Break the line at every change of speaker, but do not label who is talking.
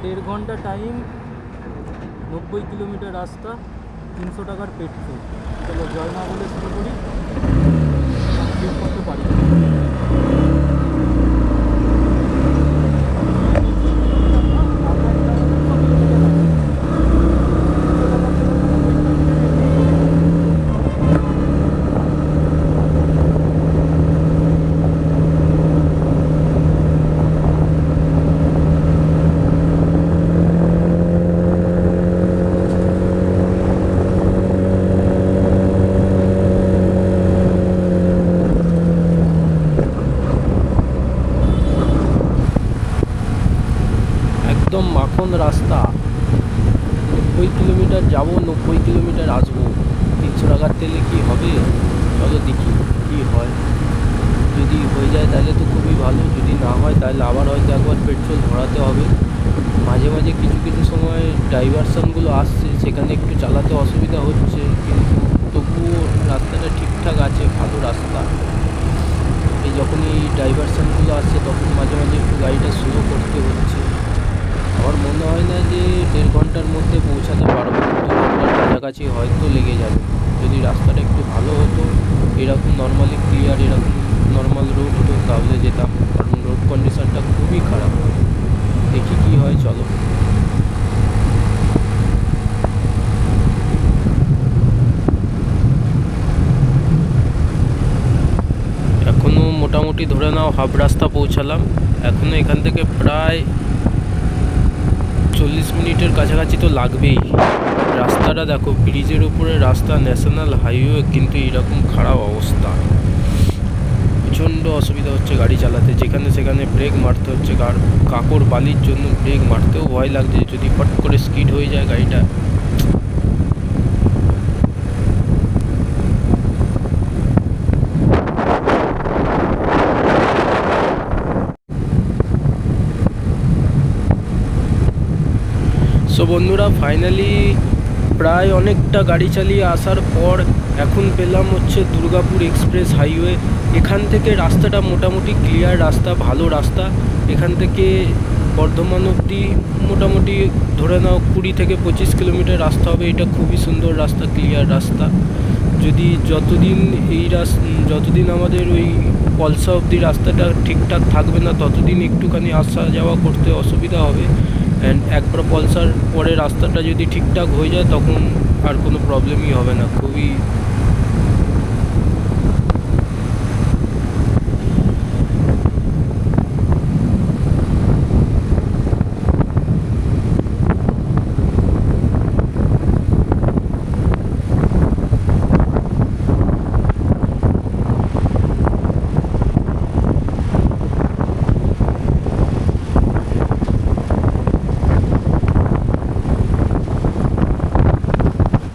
1.5 ঘন্টা time, 90 kilometre রাস্তা, 300 টাকার পেট্রোল। চলো জয় মা বলে শুরু করি, কমপ্লিট করতে পারি। একদম মাখন রাস্তা, 90 কিলোমিটার যাবো, 90 কিলোমিটার আসবো। 300 টাকার তেলে কি হবে? চলো দেখি কি হয়। যদি হয়ে যায় তাহলে তো খুবই ভালো, যদি না হয় তাহলে আবার হয়তো একবার পেট্রোল ভরাতে হবে। মাঝে মাঝে কিছু কিছু সময় ডাইভারশনগুলো আসছে, সেখানে একটু চালাতে অসুবিধা হচ্ছে, কিন্তু তবুও রাস্তাটা ঠিকঠাক আছে, ভালো রাস্তা। এই যখনই ডাইভারশনগুলো আসছে তখন মাঝে মাঝে একটু গাড়িটা স্লো করতে হচ্ছে। আমার মনে হয় না যে 1.5 ঘন্টার মধ্যে পৌঁছাতে পারবো, 2 ঘন্টার কাছাকাছি হয়তো লেগে যাবে। যদি রাস্তাটা একটু ভালো হতো, এরকম নর্মালি ক্লিয়ার, এরকম নর্মাল রোড হতো, তাহলে যেতাম। কারণ রোড কন্ডিশনটা খুবই খারাপ। দেখি কি হয়, চলো। এখনও মোটামুটি ধরে নাও হাফ রাস্তা পৌঁছালাম। এখনও এখান থেকে প্রায় 40 মিনিটের কাছাকাছি তো লাগবেই। রাস্তাটা দেখো, ব্রিজের উপরে রাস্তা, ন্যাশনাল হাইওয়ে, কিন্তু এরকম খারাপ অবস্থা। প্রচণ্ড অসুবিধা হচ্ছে গাড়ি চালাতে, যেখানে সেখানে ব্রেক মারতে হচ্ছে। কাকর বালির জন্য ব্রেক মারতেও ভয় লাগছে, যদি ফট করে স্কিড হয়ে যায় গাড়িটা। সো বন্ধুরা, ফাইনালি প্রায় অনেকটা গাড়ি চালিয়ে আসার পর এখন পেলাম হচ্ছে দুর্গাপুর এক্সপ্রেস হাইওয়ে। এখান থেকে রাস্তাটা মোটামুটি ক্লিয়ার রাস্তা, ভালো রাস্তা। এখান থেকে বর্ধমান অবধি মোটামুটি ধরে নাও 20 থেকে 25 কিলোমিটার রাস্তা হবে। এটা খুবই সুন্দর রাস্তা, ক্লিয়ার রাস্তা। যদি যতদিন আমাদের ওই পলসা অবধি রাস্তাটা ঠিকঠাক থাকবে না, ততদিন একটুখানি আসা যাওয়া করতে অসুবিধা হবে। অ্যান্ড একবার পলসার পরে রাস্তাটা যদি ঠিকঠাক হয়ে যায়, তখন আর কোনো প্রবলেমই হবে না। খুবই